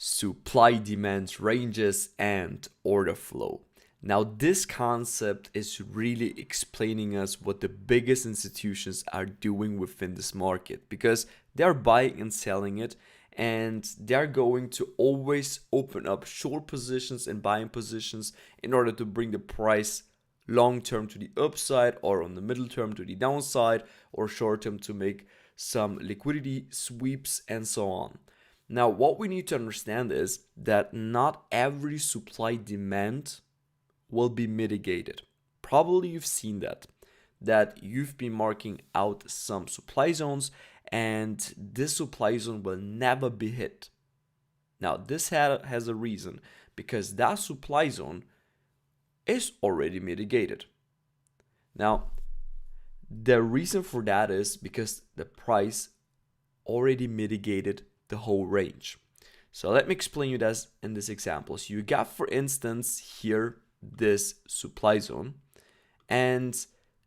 supply demand ranges and order flow. Now, this concept is really explaining us what the biggest institutions are doing within this market, because they're buying and selling it, and they're going to always open up short positions and buying positions in order to bring the price long term to the upside, or on the middle term to the downside, or short term to make some liquidity sweeps and so on. Now, what we need to understand is that not every supply demand will be mitigated. Probably you've seen that you've been marking out some supply zones, and this supply zone will never be hit. Now, this has a reason, because that supply zone is already mitigated. Now, the reason for that is because the price already mitigated the whole range. So let me explain you this in this example. So you got, for instance, here this supply zone, and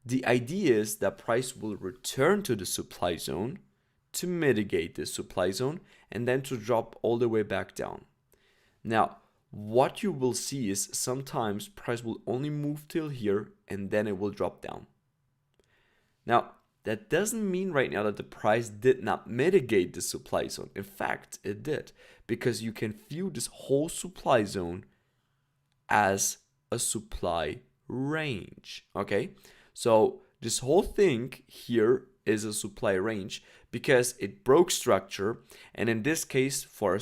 the idea is that price will return to the supply zone to mitigate this supply zone and then to drop all the way back down. Now, what you will see is sometimes price will only move till here and then it will drop down. Now, that doesn't mean right now that the price did not mitigate the supply zone. In fact, it did, because you can view this whole supply zone as a supply range. Okay, so this whole thing here is a supply range because it broke structure, and in this case, for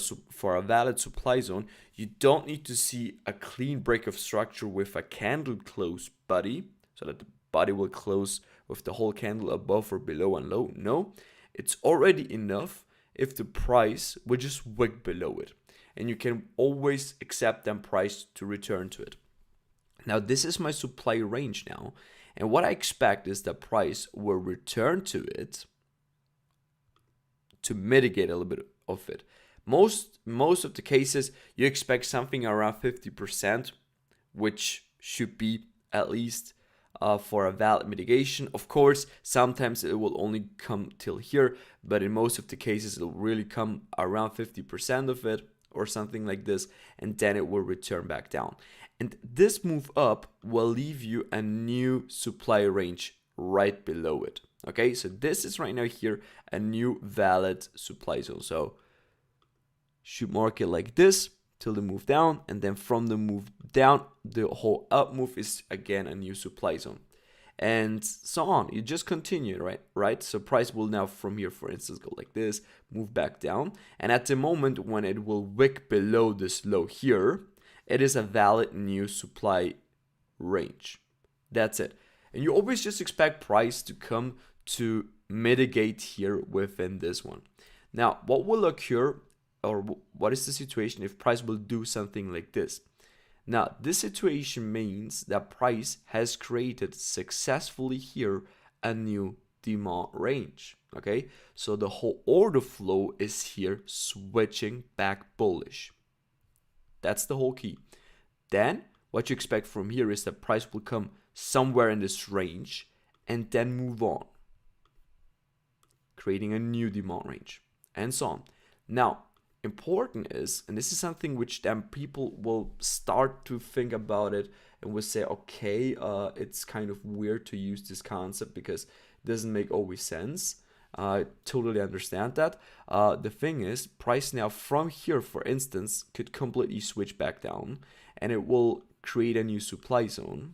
a valid supply zone, you don't need to see a clean break of structure with a candle close body, so that the body will close with the whole candle above or below and low. No, it's already enough if the price would just wick below it, and you can always accept that price to return to it. Now, this is my supply range now, and what I expect is that price will return to it to mitigate a little bit of it. Most of the cases, you expect something around 50%, which should be at least for a valid mitigation. Of course, sometimes it will only come till here, but in most of the cases, it will really come around 50% of it or something like this, and then it will return back down. And this move up will leave you a new supply range right below it. Okay, so this is right now here a new valid supply zone. So should mark it like this till the move down, and then from the move down, the whole up move is again a new supply zone, and so on. You just continue, right? So price will now from here, for instance, go like this, move back down, and at the moment when it will wick below this low here, it is a valid new supply range. That's it. And you always just expect price to come to mitigate here within this one. Now, what will occur, or what is the situation if price will do something like this? Now, this situation means that price has created successfully here a new demand range. Okay, so the whole order flow is here switching back bullish. That's the whole key. Then what you expect from here is that price will come somewhere in this range and then move on, creating a new demand range and so on. Now, important is, and this is something which then people will start to think about it and will say, okay, it's kind of weird to use this concept because it doesn't make always sense. I totally understand that. The thing is, price now from here, for instance, could completely switch back down, and it will create a new supply zone.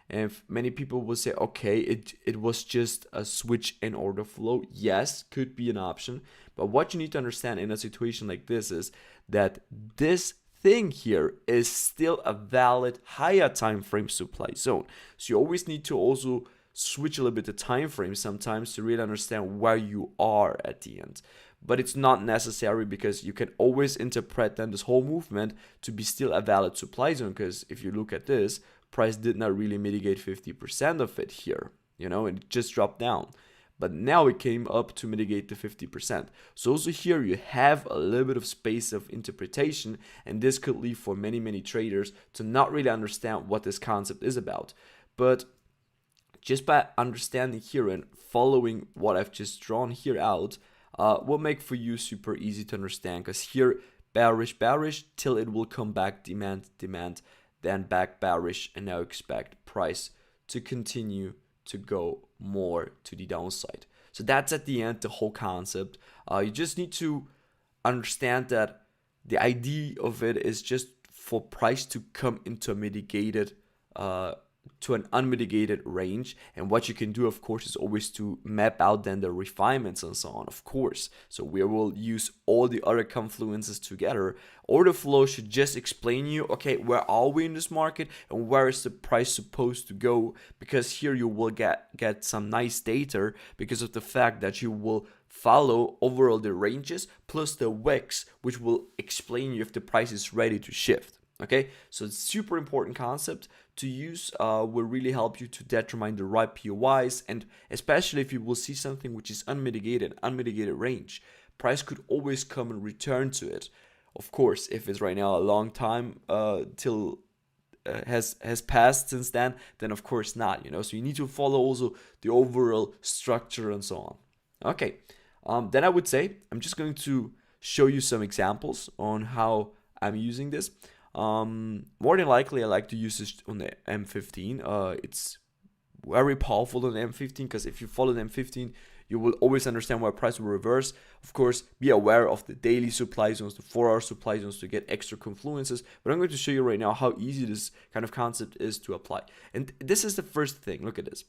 And many people will say, okay, it was just a switch in order flow. Yes, could be an option. But what you need to understand in a situation like this is that this thing here is still a valid higher time frame supply zone. So you always need to also switch a little bit the time frame sometimes to really understand where you are at the end. But it's not necessary, because you can always interpret then this whole movement to be still a valid supply zone, because if you look at this, price did not really mitigate 50% of it here, and it just dropped down. But now it came up to mitigate the 50%. So also here you have a little bit of space of interpretation, and this could lead for many, many traders to not really understand what this concept is about. But just by understanding here and following what I've just drawn here out, will make for you super easy to understand, because here bearish, bearish, till it will come back, demand, demand, then back bearish, and now expect price to continue to go more to the downside. So that's at the end the whole concept. You just need to understand that the idea of it is just for price to come into a mitigated to an unmitigated range. And what you can do, of course, is always to map out then the refinements and so on, of course. So we will use all the other confluences together. Order flow should just explain you, okay, where are we in this market and where is the price supposed to go? Because here you will get some nice data because of the fact that you will follow overall the ranges plus the wicks, which will explain you if the price is ready to shift. Okay, so it's super important concept to use, will really help you to determine the right POIs, and especially if you will see something which is unmitigated range, price could always come and return to it. Of course, if it's right now a long time till has passed since then of course not, so you need to follow also the overall structure and so on. Okay, then I would say I'm just going to show you some examples on how I'm using this. More than likely I like to use this on the M15. It's very powerful on the M15 because if you follow the M15 you will always understand why price will reverse. Of course, be aware of the daily supply zones, the 4-hour supply zones to get extra confluences, but I'm going to show you right now how easy this kind of concept is to apply. And this is the first thing. Look at this.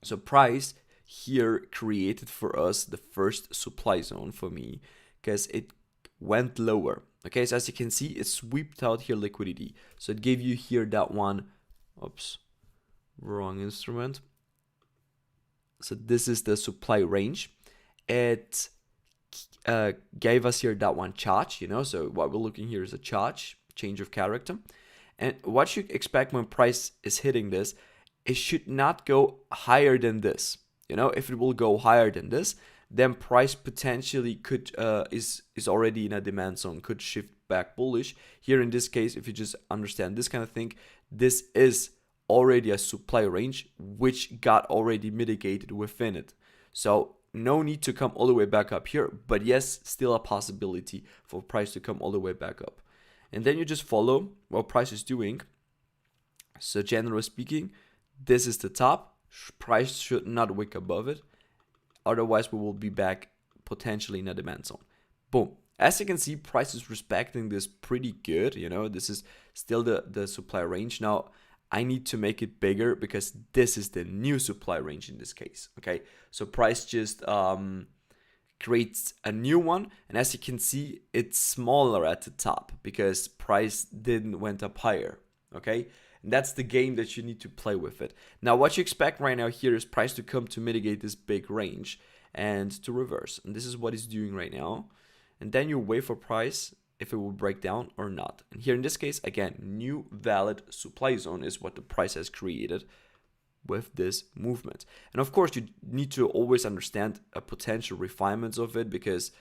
So price here created for us the first supply zone for me because it went lower. Okay, so as you can see, it swept out here liquidity. So it gave you here that one, oops, wrong instrument. So this is the supply range. It gave us here that one charge, so what we're looking here is a charge, change of character. And what you expect when price is hitting this, it should not go higher than this. If it will go higher than this, then price potentially could is already in a demand zone, could shift back bullish. Here in this case, if you just understand this kind of thing, this is already a supply range which got already mitigated within it. So no need to come all the way back up here, but yes, still a possibility for price to come all the way back up. And then you just follow what price is doing. So generally speaking, this is the top. Price should not wick above it. Otherwise, we will be back potentially in a demand zone. Boom. As you can see, price is respecting this pretty good. This is still the supply range. Now, I need to make it bigger because this is the new supply range in this case. Okay, so price just creates a new one. And as you can see, it's smaller at the top because price didn't went up higher. Okay, and that's the game that you need to play with it. Now, what you expect right now here is price to come to mitigate this big range and to reverse. And this is what it's doing right now. And then you wait for price if it will break down or not. And here in this case, again, new valid supply zone is what the price has created with this movement. And of course, you need to always understand potential refinements of it because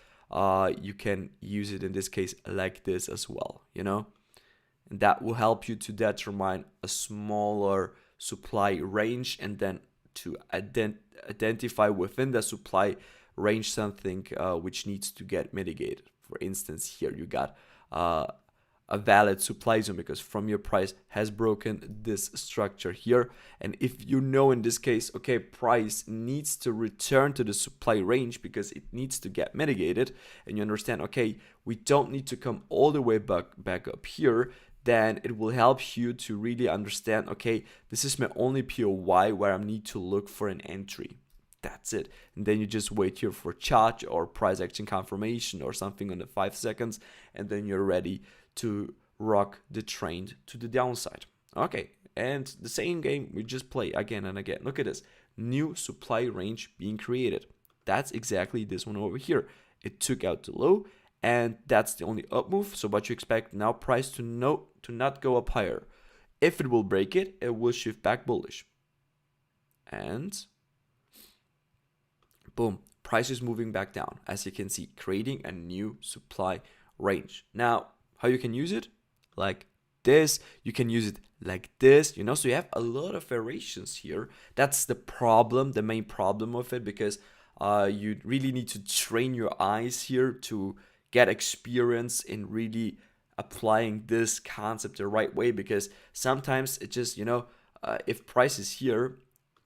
you can use it in this case like this as well, And that will help you to determine a smaller supply range and then to identify within the supply range something which needs to get mitigated. For instance, here you got a valid supply zone because from your price has broken this structure here. And if in this case, okay, price needs to return to the supply range because it needs to get mitigated, and you understand, okay, we don't need to come all the way back up here, then it will help you to really understand, okay, this is my only POI where I need to look for an entry. That's it. And then you just wait here for charge or price action confirmation or something on the 5 seconds, and then you're ready to rock the trend to the downside. Okay, and the same game we just play again and again. Look at this, new supply range being created. That's exactly this one over here. It took out the low, and that's the only up move. So what you expect now, price to not go up higher. If it will break it, it will shift back bullish. And boom, price is moving back down, as you can see, creating a new supply range. Now, how you can use it? Like this. You can use it like this, so you have a lot of variations here. That's the problem, the main problem of it, because you really need to train your eyes here to get experience in really applying this concept the right way, because sometimes it just, if price is here,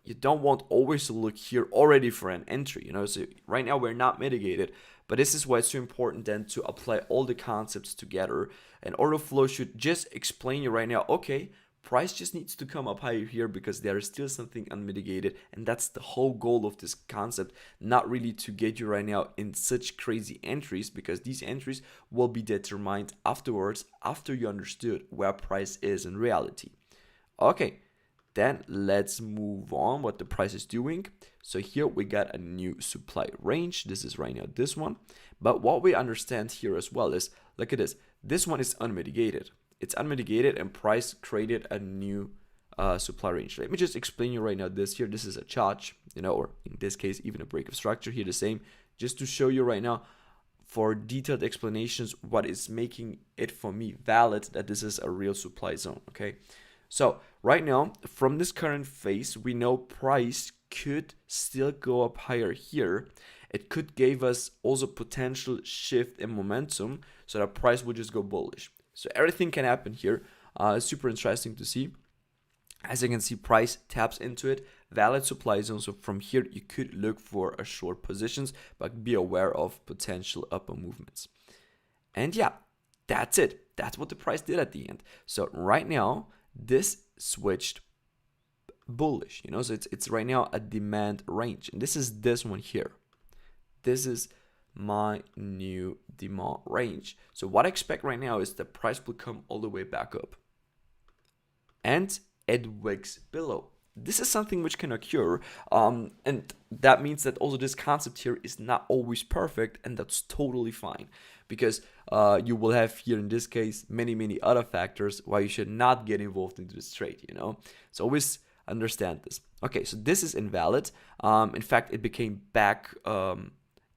you don't want always to look here already for an entry, so right now we're not mitigated, but this is why it's so important then to apply all the concepts together. And order flow should just explain you right now, okay, price just needs to come up higher here because there is still something unmitigated, and that's the whole goal of this concept, not really to get you right now in such crazy entries, because these entries will be determined afterwards after you understood where price is in reality. Okay, then let's move on what the price is doing. So here we got a new supply range. This is right now this one, but what we understand here as well is, look at this one is unmitigated. It's unmitigated, and price created a new supply range. Let me just explain you right now this here. This is a charge, or in this case, even a break of structure here, the same, just to show you right now for detailed explanations what is making it for me valid that this is a real supply zone, okay? So right now, from this current phase, we know price could still go up higher here. It could give us also potential shift in momentum, so that price will just go bullish. So everything can happen here. It's super interesting to see. As you can see, price taps into it, valid supply zone. So from here, you could look for a short positions, but be aware of potential upper movements. And yeah, that's it. That's what the price did at the end. So right now, this switched bullish, so it's right now a demand range, and this is this one here. This is my new demand range. So what I expect right now is the price will come all the way back up and it wicks below. This is something which can occur, and that means that also this concept here is not always perfect, and that's totally fine, because you will have here in this case many other factors why you should not get involved into this trade, So always understand this. Okay, so this is invalid. In fact, it became back.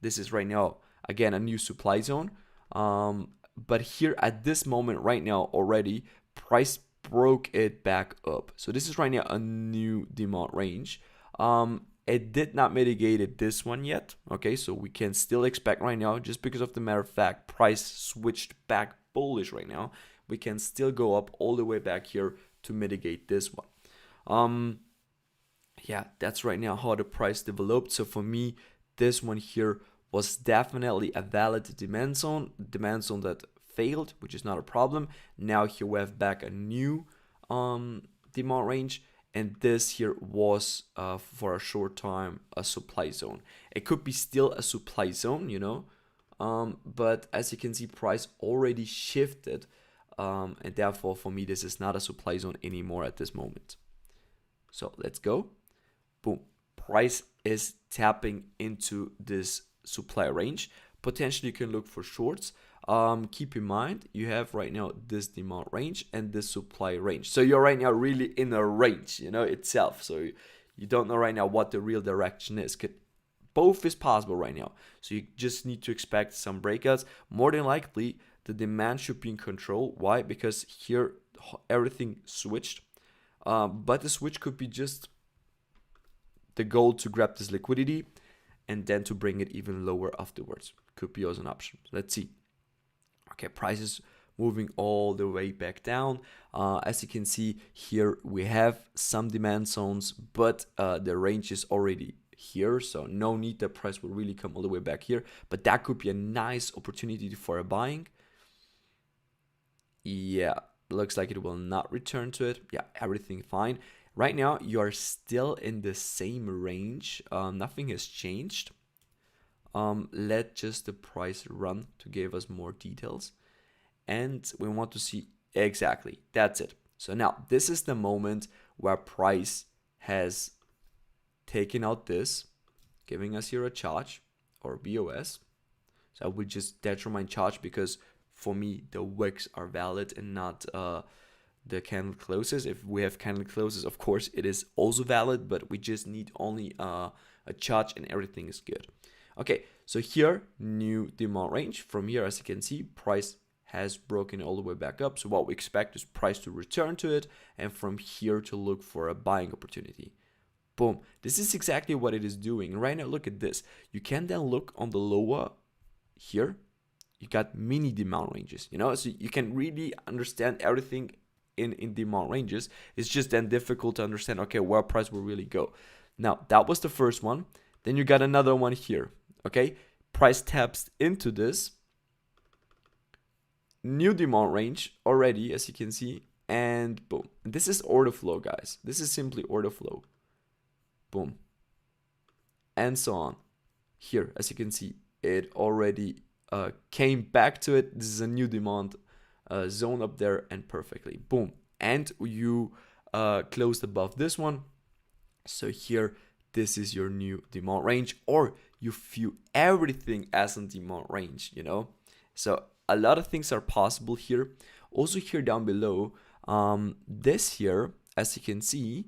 This is right now again a new supply zone, but here at this moment right now already price broke it back up. So this is right now a new demand range. It did not mitigate this one yet. Okay, so we can still expect right now, just because of the matter of fact price switched back bullish right now, we can still go up all the way back here to mitigate this one. Yeah, that's right now how the price developed. So for me, this one here was definitely a valid demand zone that failed, which is not a problem. Now here we have back a new demand range, and this here was for a short time a supply zone. It could be still a supply zone, but as you can see, price already shifted, and therefore for me this is not a supply zone anymore at this moment. So let's go. Boom, price is tapping into this supply range. Potentially you can look for shorts. Keep in mind you have right now this demand range and this supply range, so you're right now really in a range itself, so you don't know right now what the real direction is. Both is possible right now, so you just need to expect some breakouts. More than likely the demand should be in control. Why? Because here everything switched, but the switch could be just the goal to grab this liquidity and then to bring it even lower afterwards. Could be also an option. Let's see. Okay, prices moving all the way back down. As you can see here, we have some demand zones, but the range is already here, so no need the price will really come all the way back here, but that could be a nice opportunity for a buying. Yeah, looks like it will not return to it. Yeah, everything fine. Right now, you are still in the same range. Nothing has changed. Let just the price run to give us more details. And we want to see exactly. That's it. So now, this is the moment where price has taken out this, giving us here a charge or BOS. So I would just determine charge because for me, the wicks are valid and not the candle closes. If we have candle closes, of course it is also valid, but we just need only a charge and everything is good. Okay, so here new demand range. From here, as you can see, price has broken all the way back up. So what we expect is price to return to it, and from here to look for a buying opportunity. Boom, this is exactly what it is doing right now. Look at this. You can then look on the lower here. you got mini demand ranges, you know, so you can really understand everything in demand ranges. It's just then difficult to understand, okay, where price will really go. Now, that was the first one. Then you got another one here, okay? Price taps into this new demand range already, as you can see, and boom. This is order flow, guys. This is simply order flow. Boom. And so on. Here, as you can see, it already came back to it. This is a new demand zone up there, and perfectly. Boom. And you closed above this one. So here, this is your new demand range, or you view everything as a demand range, you know? So a lot of things are possible here. Also here down below, this here, as you can see,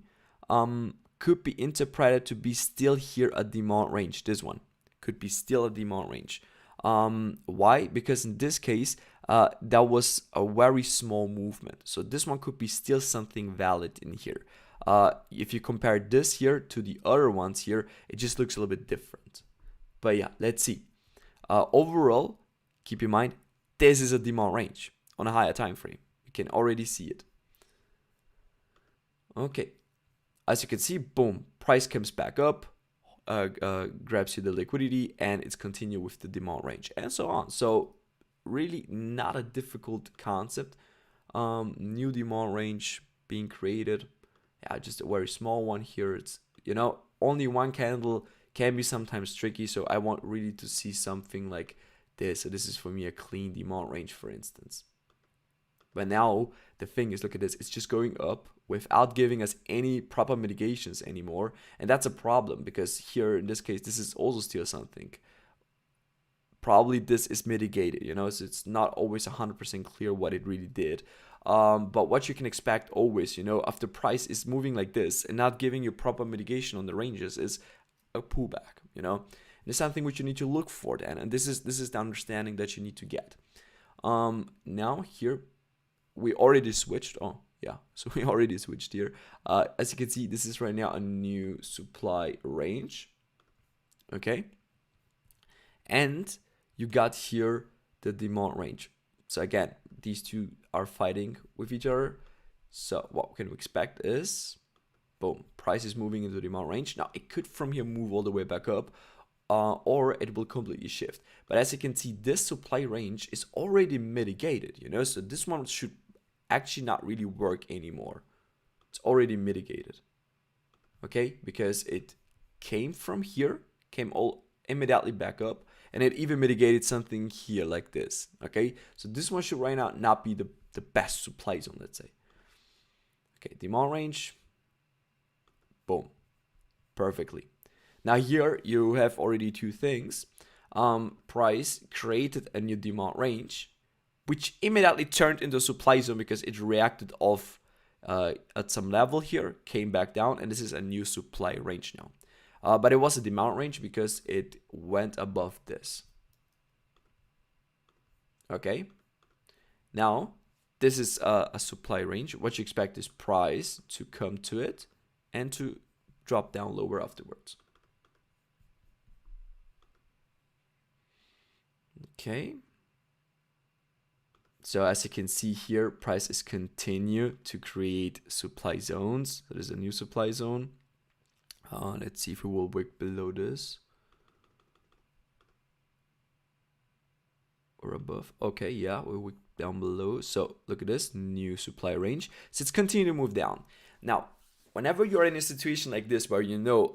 could be interpreted to be still here a demand range. This one could be still a demand range. Why? Because in this case, that was a very small movement. So this one could be still something valid in here. If you compare this here to the other ones here, it just looks a little bit different. But yeah, let's see. Overall, keep in mind, this is a demand range on a higher time frame. You can already see it. Okay, as you can see, boom, price comes back up, grabs you the liquidity, and it's continue with the demand range, and so on. So really not a difficult concept. New demand range being created. Yeah, just a very small one here. It's, you know, only one candle can be sometimes tricky, so I want really to see something like this. So this is for me a clean demand range, for instance. But now the thing is, look at this, it's just going up without giving us any proper mitigations anymore, and that's a problem, because here in this case this is also still something. Probably this is mitigated, you know, so it's not always 100% clear what it really did. But what you can expect always, you know, after price is moving like this and not giving you proper mitigation on the ranges, is a pullback, you know. And it's something which you need to look for then, and this is the understanding that you need to get. Now here we already switched. Oh yeah, so we already switched here. As you can see, this is right now a new supply range. Okay, and you got here the demand range. So again, these two are fighting with each other. So what we can expect is, boom, price is moving into the demand range. Now it could from here move all the way back up, or it will completely shift. But as you can see, this supply range is already mitigated, you know, so this one should actually not really work anymore. It's already mitigated, okay, because it came from here, came all immediately back up, and it even mitigated something here like this. Okay, so this one should right now not be the best supply zone, let's say. Okay, demand range, boom, perfectly. Now here you have already two things. Price created a new demand range, which immediately turned into a supply zone because it reacted off at some level here, came back down, and this is a new supply range now. But it was a demand range because it went above this. Okay, now this is a supply range. What you expect is price to come to it and to drop down lower afterwards. Okay, so as you can see here, prices continue to create supply zones. So there's a new supply zone. Let's see if we will work below this or above. Okay, yeah, we'll work down below. So look at this new supply range. So it's continuing to move down. Now, whenever you're in a situation like this where you know,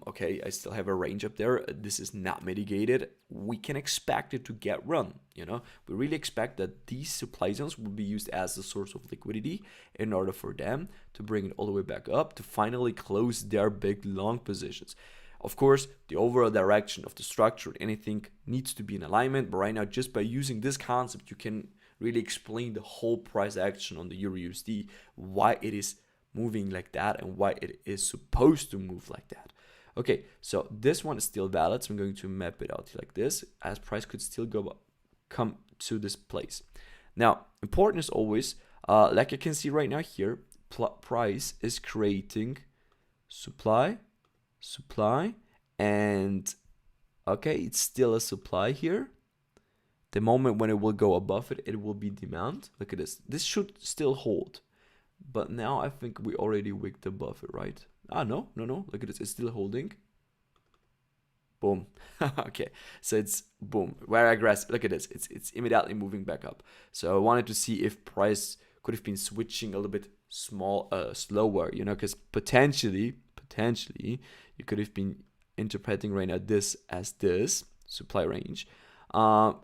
okay, I still have a range up there, this is not mitigated, we can expect it to get run, you know. We really expect that these supply zones will be used as a source of liquidity in order for them to bring it all the way back up to finally close their big long positions. Of course, the overall direction of the structure, anything needs to be in alignment, but right now, just by using this concept, you can really explain the whole price action on the Euro USD, why it is moving like that and why it is supposed to move like that. Okay, so this one is still valid, so I'm going to map it out like this, as price could still come to this place. Now, important is always, like you can see right now here, price is creating supply, and okay, it's still a supply here. The moment when it will go above it, it will be demand. Look at this. This should still hold. But now I think we already wicked above it, right? Ah, no. Look at this. It's still holding. Boom. Okay, so it's boom. Very aggressive. Look at this. It's immediately moving back up. So I wanted to see if price could have been switching a little bit slower, you know, because potentially you could have been interpreting right now this as this supply range.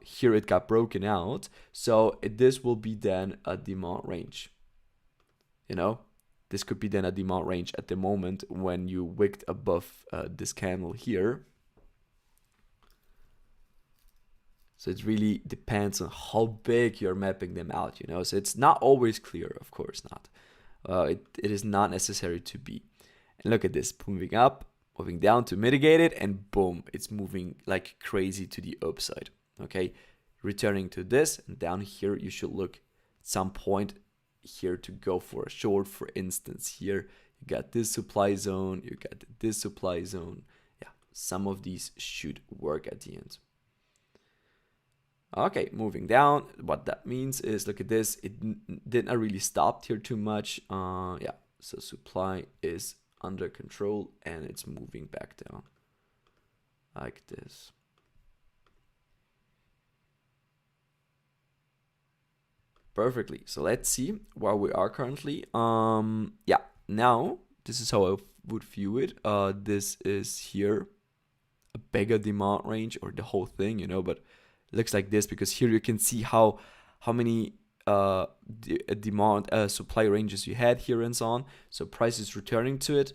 Here it got broken out, so this will be then a demand range. You know, this could be then a demand range at the moment when you wicked above this candle here. So it really depends on how big you're mapping them out, you know. So it's not always clear, of course not. It is not necessary to be. And look at this, moving up, moving down to mitigate it, and boom, it's moving like crazy to the upside. Okay, returning to this, and down here you should look at some point here to go for a short. For instance, here you got this supply zone, you got this supply zone. Yeah, some of these should work at the end. Okay, moving down, what that means is, look at this, it didn't really stop here too much. Yeah, so supply is under control and it's moving back down like this. Perfectly. So let's see where we are currently. Yeah, now this is how I would view it. This is here a bigger demand range, or the whole thing, you know, but it looks like this because here you can see how many demand supply ranges you had here and so on. So price is returning to it,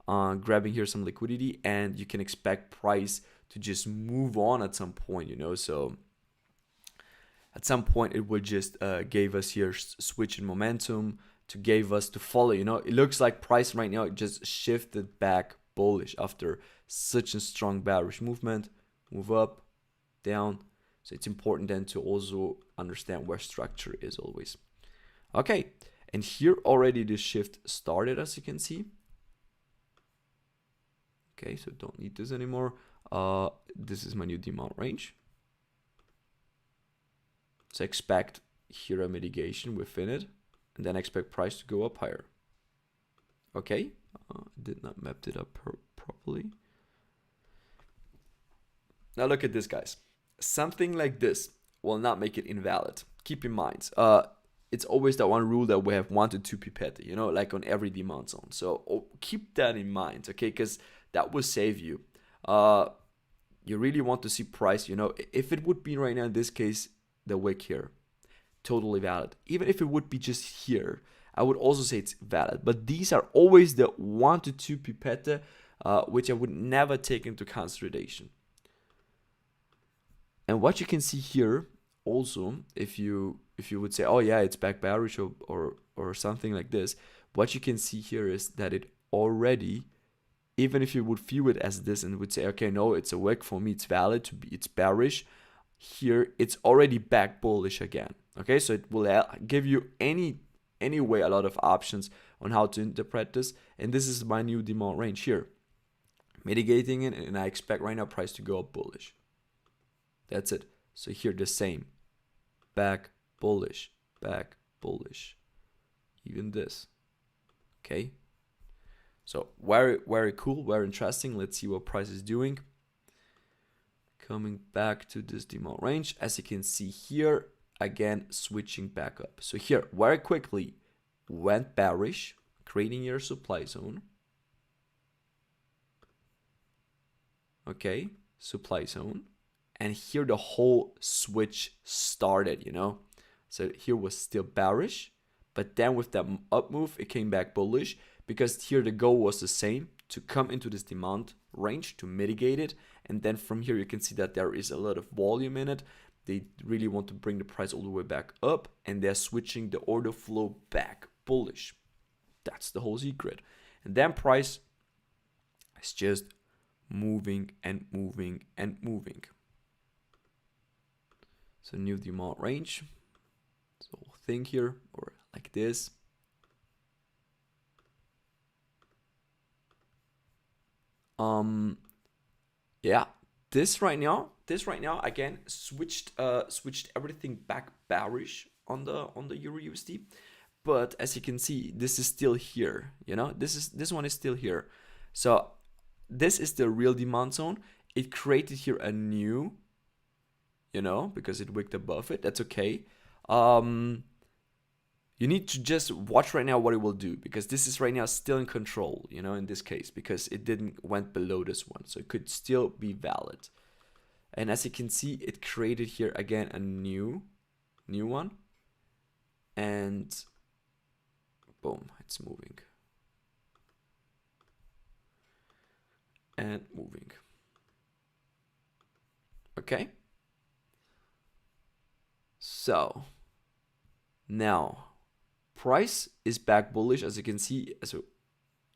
grabbing here some liquidity, and you can expect price to just move on at some point, you know. So at some point it will just gave us here switch in momentum to gave us to follow, you know. It looks like price right now just shifted back bullish after such a strong bearish movement. Move up, down. So it's important then to also understand where structure is always. Okay, and here already the shift started, as you can see. Okay, so don't need this anymore. This is my new demand range. So expect here a mitigation within it, and then expect price to go up higher. Okay, did not map it up properly. Now look at this, guys. Something like this will not make it invalid. Keep in mind, it's always that one rule that we have 1 to 2 pipette, you know, like on every demand zone. So keep that in mind, okay, because that will save you. You really want to see price, you know, if it would be right now in this case, the wick here, totally valid. Even if it would be just here, I would also say it's valid. But these are always the 1 to 2 pipette, which I would never take into consideration. And what you can see here also, if you would say, oh yeah, it's back bearish or something like this, what you can see here is that it already, even if you would view it as this and would say, okay, no, it's a wick, for me it's valid to be, it's bearish, here it's already back bullish again. Okay, so it will give you anyway a lot of options on how to interpret this. And this is my new demand range here, mitigating it, and I expect right now price to go up bullish. That's it. So here the same, back bullish, even this. Okay, so very cool, very interesting. Let's see what price is doing. Coming back to this demand range, as you can see here, again switching back up. So here very quickly went bearish, creating your supply zone. Okay, supply zone. And here the whole switch started, you know. So here was still bearish, but then with that up move, it came back bullish, because here the goal was the same, to come into this demand range to mitigate it. And then from here you can see that there is a lot of volume in it. They really want to bring the price all the way back up, and they're switching the order flow back bullish. That's the whole secret. And then price is just moving and moving and moving. So new demand range, so thing here, or like this. Yeah, this right now again switched everything back bearish on the Euro USD. But as you can see, this is still here. This one is still here. So this is the real demand zone. It created here a new, because it wicked above it. That's okay. You need to just watch right now what it will do, because this is right now still in control, in this case, because it didn't went below this one, so it could still be valid. And as you can see, it created here again a new one, and boom, it's moving and moving. Okay, so now price is back bullish, as you can see. So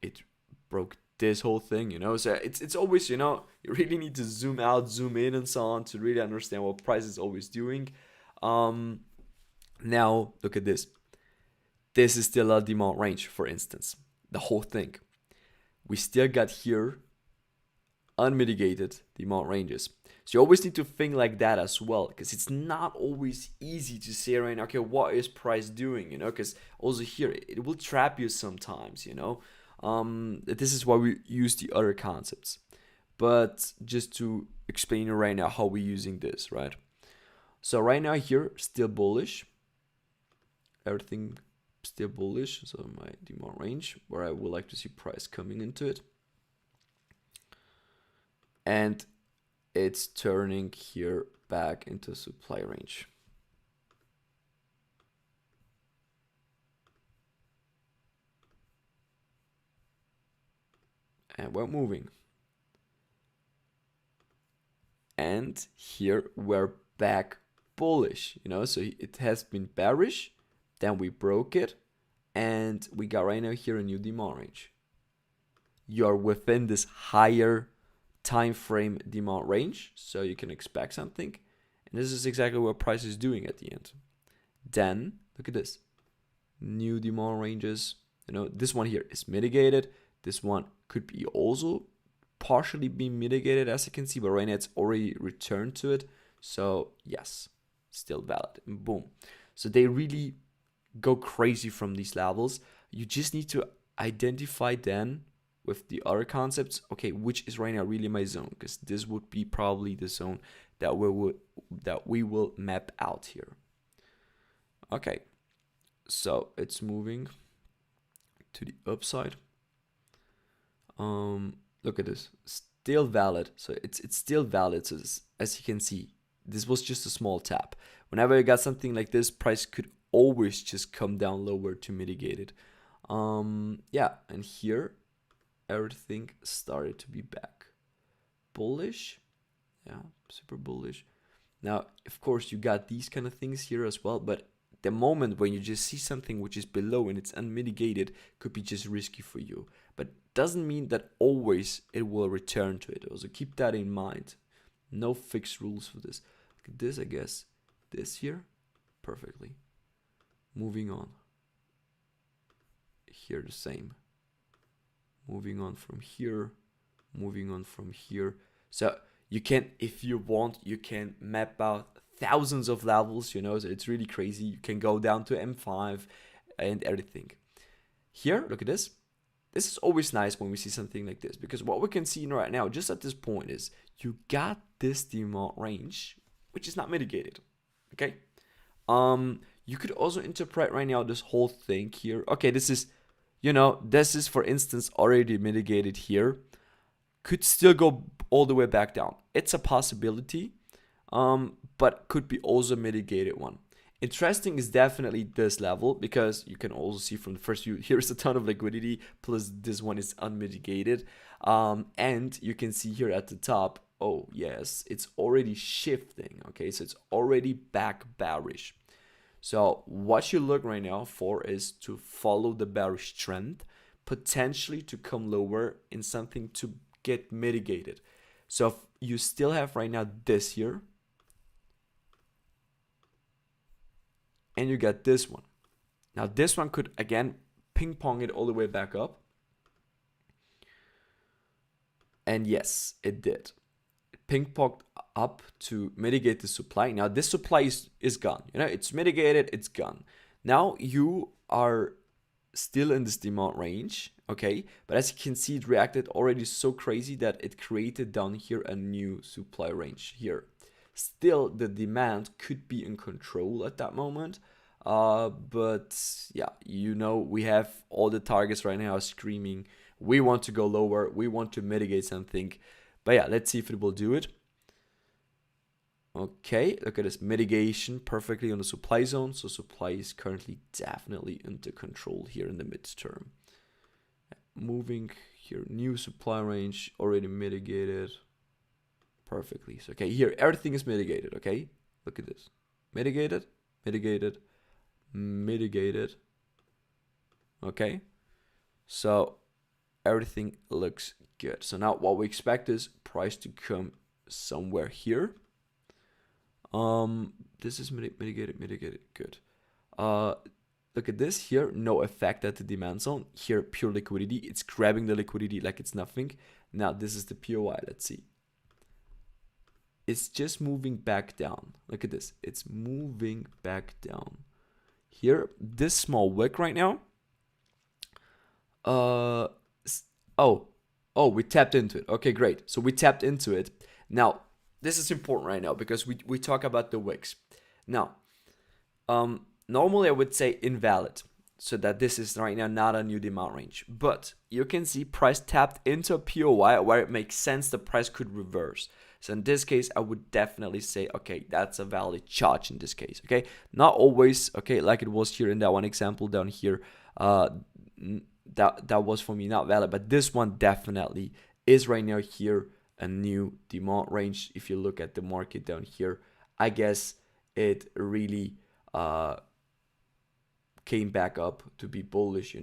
it broke this whole thing, so it's always, you really need to zoom out, zoom in, and so on to really understand what price is always doing. Now look at this. This is still a demand range, for instance, the whole thing. We still got here unmitigated demand ranges. So you always need to think like that as well, because it's not always easy to say right now, okay, what is price doing, because also here it will trap you sometimes, this is why we use the other concepts. But just to explain you right now how we're using this, right? So right now here, still bullish, everything still bullish. So my demand range, where I would like to see price coming into it, and it's turning here back into supply range. And we're moving. And here we're back bullish, so it has been bearish, then we broke it, and we got right now here a new demand range. You're within this higher time frame demand range, so you can expect something, and this is exactly what price is doing at the end. Then look at this, new demand ranges. This one here is mitigated. This one could be also partially being mitigated, as you can see, but right now it's already returned to it. So yes, still valid, and boom. So they really go crazy from these levels. You just need to identify then with the other concepts, okay, which is right now really my zone, because this would be probably the zone that we will map out here. Okay, so it's moving to the upside. Look at this, still valid. So it's still valid. So as you can see, this was just a small tap. Whenever you got something like this, price could always just come down lower to mitigate it. Yeah, and here everything started to be back bullish. Yeah, super bullish. Now, of course, you got these kind of things here as well, but the moment when you just see something which is below and it's unmitigated could be just risky for you, but doesn't mean that always it will return to it. Also keep that in mind. No fixed rules for this. Look at this, I guess this here perfectly. Moving on here, the same. Moving on from here, moving on from here. So you can, if you want, you can map out thousands of levels, so it's really crazy. You can go down to M5 and everything. Here, look at this. This is always nice when we see something like this, because what we can see right now, just at this point, is you got this demand range, which is not mitigated, okay? You could also interpret right now this whole thing here. Okay, this is, this is, for instance, already mitigated here. Could still go all the way back down. It's a possibility, but could be also mitigated one. Interesting is definitely this level, because you can also see from the first view, here's a ton of liquidity, plus this one is unmitigated. And you can see here at the top, oh yes, it's already shifting, okay? So it's already back bearish. So what you look right now for is to follow the bearish trend, potentially to come lower in something to get mitigated. So if you still have right now this here, and you got this one. Now this one could again ping pong it all the way back up. And yes, it did. It ping ponged up to mitigate the supply. Now this supply is gone. It's mitigated, it's gone. Now you are still in this demand range, okay? But as you can see, it reacted already so crazy that it created down here a new supply range here. Still, the demand could be in control at that moment. But yeah, we have all the targets right now screaming, we want to go lower, we want to mitigate something. But yeah, let's see if it will do it. Okay, look at this mitigation perfectly on the supply zone. So supply is currently definitely under control here in the midterm. Moving here, new supply range already mitigated perfectly. So okay, here everything is mitigated. Okay, look at this, mitigated, mitigated, mitigated. Okay, so everything looks good. So now what we expect is price to come somewhere here. This is mitigated, good. Look at this here, no effect at the demand zone. Here, pure liquidity, it's grabbing the liquidity like it's nothing. Now this is the POI, let's see. It's just moving back down. Look at this, it's moving back down. Here, this small wick right now. We tapped into it. Okay, great. So we tapped into it. Now, this is important right now because we talk about the wicks. Now, normally I would say invalid, so that this is right now not a new demand range. But you can see price tapped into a POI where it makes sense the price could reverse. So in this case, I would definitely say, okay, that's a valid charge in this case. Okay, not always. Okay, like it was here in that one example down here. That was for me not valid, but this one definitely is right now here a new demand range. If you look at the market down here, I guess it really came back up to be bullish,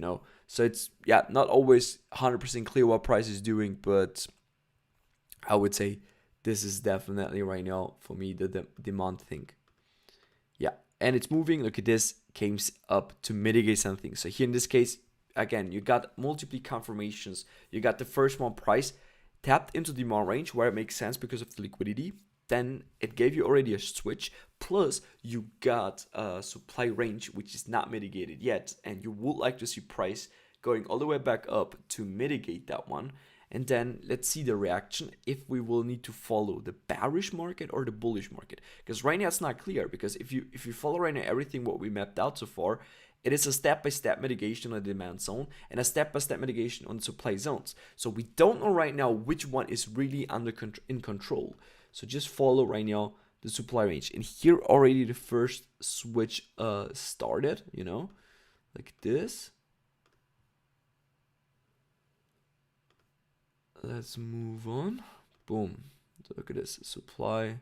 so it's not always 100% clear what price is doing, but I would say this is definitely right now for me the demand thing. And it's moving. Look at this, came up to mitigate something. So here in this case, again, you got multiple confirmations. You got the first one, price tapped into the demand range where it makes sense because of the liquidity. Then it gave you already a switch, plus you got a supply range which is not mitigated yet, and you would like to see price going all the way back up to mitigate that one. And then let's see the reaction, if we will need to follow the bearish market or the bullish market, because right now it's not clear. Because if you follow right now everything what we mapped out so far, it is a step-by-step mitigation on the demand zone and a step-by-step mitigation on the supply zones. So we don't know right now which one is really in control. So just follow right now the supply range. And here already the first switch started, like this. Let's move on. Boom. So look at this, supply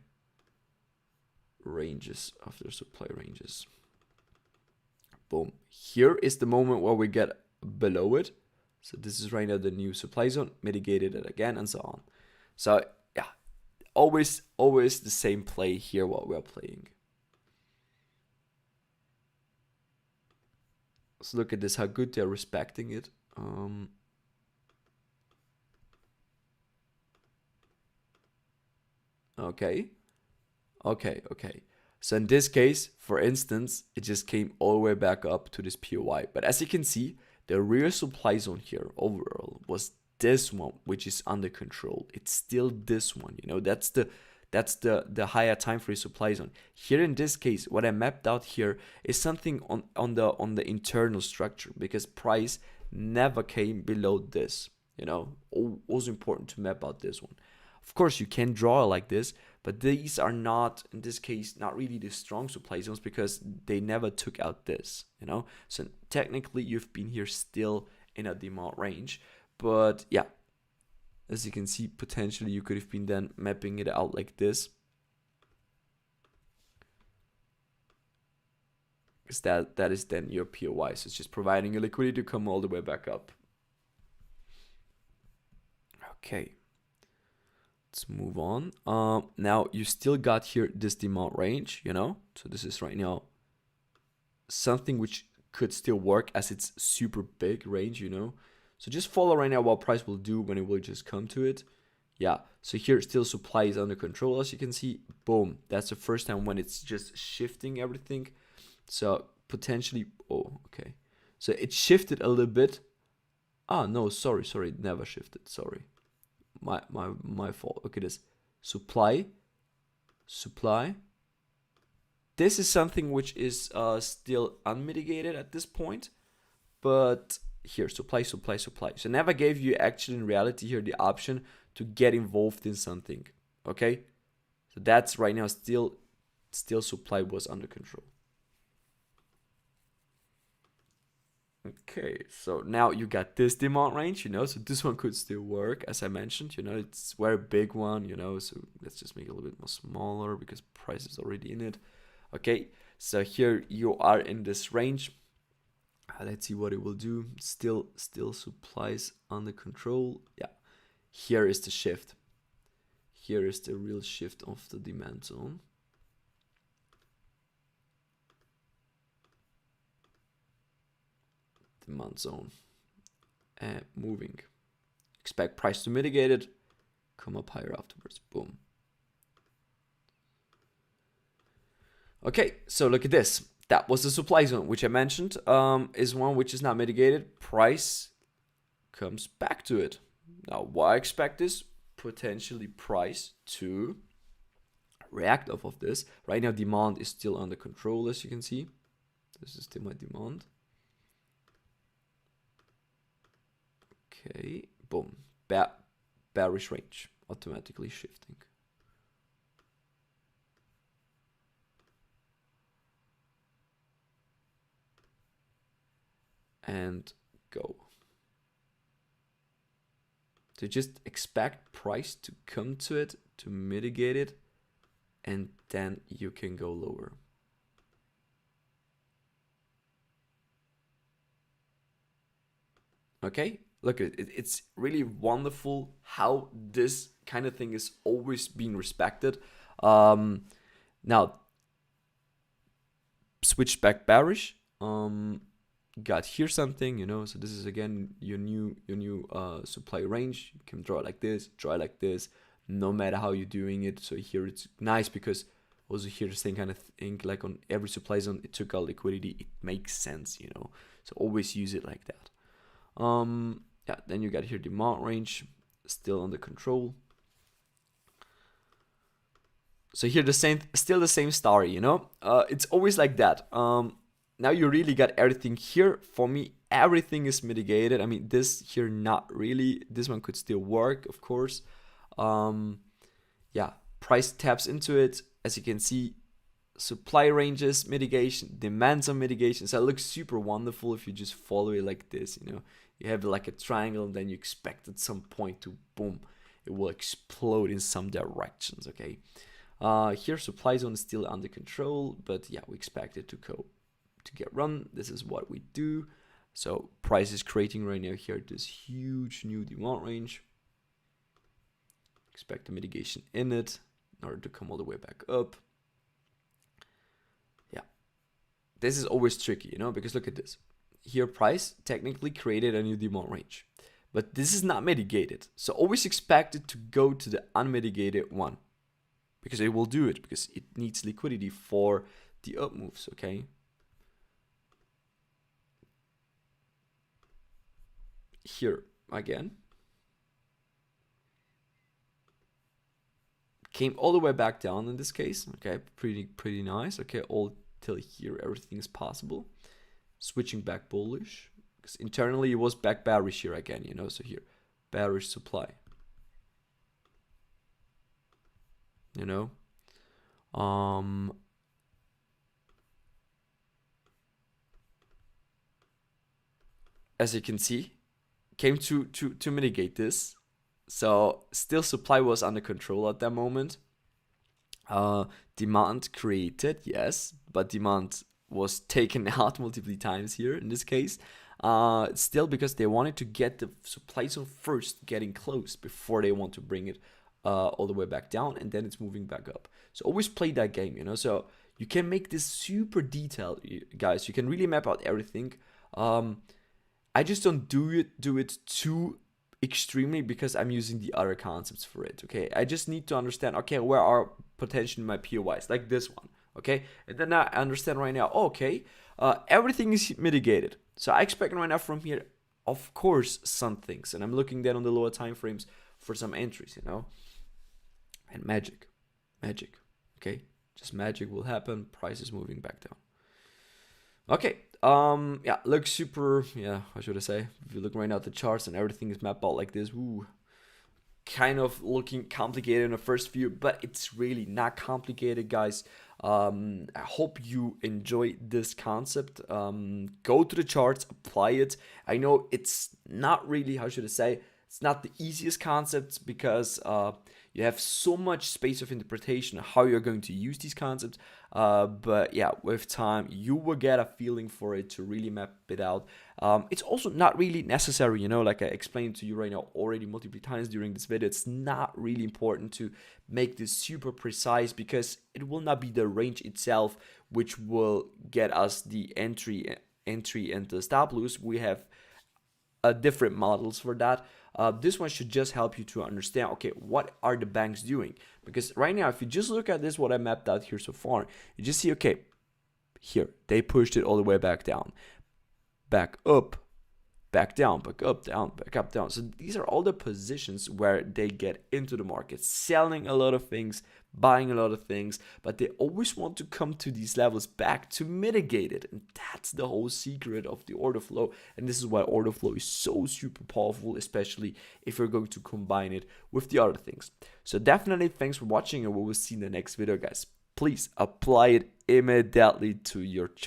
ranges after supply ranges. Boom. Here is the moment where we get below it. So this is right now the new supply zone, mitigated it again, and so on. So yeah, always the same play here what we're playing. So look at this, how good they're respecting it. Okay. So in this case, for instance, it just came all the way back up to this POI. But as you can see, the real supply zone here overall was this one, which is under control. It's still this one, that's the higher time frame supply zone. Here in this case, what I mapped out here is something on the internal structure, because price never came below this. Also important to map out this one. Of course, you can draw like this, but these are not, in this case, not really the strong supply zones, because they never took out this, So technically, you've been here still in a demand range. But yeah, as you can see, potentially you could have been then mapping it out like this. Because that is then your POI. So it's just providing a liquidity to come all the way back up. Okay. Let's move on. Now you still got here this demand range, so this is right now something which could still work, as it's super big range, so just follow right now what price will do when it will just come to it. Yeah, so here still supply is under control, as you can see. Boom, that's the first time when it's just shifting everything. So potentially, oh, okay. So it shifted a little bit. Ah, no, sorry, it never shifted, sorry. My fault. Okay, this supply. This is something which is still unmitigated at this point, but here, supply. So never gave you actually in reality here the option to get involved in something, okay? So that's right now still supply was under control. Okay, so now you got this demand range, so this one could still work, as I mentioned, it's a very big one, so let's just make it a little bit more smaller because price is already in it. Okay, so here you are in this range. Let's see what it will do. Still supplies under control. Yeah, here is the shift. Here is the real shift of the demand zone. Demand zone. Moving. Expect price to mitigate it. Come up higher afterwards. Boom. Okay, so look at this. That was the supply zone, which I mentioned is one which is not mitigated. Price comes back to it. Now, why I expect this? Potentially price to react off of this. Right now, demand is still under control, as you can see. This is still my demand. Okay, boom. Bearish range, automatically shifting. And go. So just expect price to come to it, to mitigate it, and then you can go lower. Okay, look, it's really wonderful how this kind of thing is always being respected. Now, switch back bearish. Got here something, so this is again your new supply range. You can draw it like this, no matter how you're doing it. So here it's nice because also here the same kind of thing, like on every supply zone it took out liquidity. It makes sense, so always use it like that. Yeah, then you got here demand range still under control. So here still the same story, it's always like that. Now you really got everything here. For me, everything is mitigated. I mean, this here not really. This one could still work, of course. Yeah, price taps into it. As you can see, supply ranges mitigation, demands on mitigation. So it looks super wonderful if you just follow it like this. You have like a triangle, and then you expect at some point to boom, it will explode in some directions. Okay. Here supply zone is still under control, but yeah, we expect it to go to get run. This is what we do. So price is creating right now here this huge new demand range. Expect a mitigation in it in order to come all the way back up. Yeah, this is always tricky, because look at this. Here price technically created a new demand range, but this is not mitigated. So always expect it to go to the unmitigated one, because it will do it, because it needs liquidity for the up moves. Okay. Here again, came all the way back down in this case. Okay, pretty nice. Okay, all till here everything is possible. Switching back bullish, because internally it was back bearish here again, so here bearish supply, as you can see, came to mitigate this. So still supply was under control at that moment. Demand created, yes, but demand was taken out multiple times here in this case. Still because they wanted to get the supply zone first getting close before they want to bring it all the way back down, and then it's moving back up. So always play that game, so you can make this super detailed, guys. You can really map out everything. I just don't do it too extremely because I'm using the other concepts for it. Okay, I just need to understand, okay, where are potentially my POIs, like this one. Okay, and then I understand right now, okay, everything is mitigated. So I expect right now from here, of course, some things, and I'm looking then on the lower time frames for some entries, and magic, okay, just magic will happen. Price is moving back down. Okay, yeah, looks super, yeah, how should I say? If you look right now at the charts and everything is mapped out like this, ooh, kind of looking complicated in the first view, but it's really not complicated, guys. I hope you enjoy this concept. Go to the charts, apply it. I know it's not really, how should I say, it's not the easiest concepts because you have so much space of interpretation how you're going to use these concepts. But yeah, with time, you will get a feeling for it to really map it out. It's also not really necessary, like I explained to you right now already multiple times during this video. It's not really important to make this super precise because it will not be the range itself which will get us the entry and the stop loss. We have different models for that. This one should just help you to understand, okay, what are the banks doing? Because right now, if you just look at this, what I mapped out here so far, you just see, okay, here, they pushed it all the way back down, back up, back down, back up, down, back up, down. So these are all the positions where they get into the market, selling a lot of things, buying a lot of things, but they always want to come to these levels back to mitigate it. And that's the whole secret of the order flow. And this is why order flow is so super powerful, especially if you're going to combine it with the other things. So definitely thanks for watching, and we will see in the next video, guys. Please apply it immediately to your chart.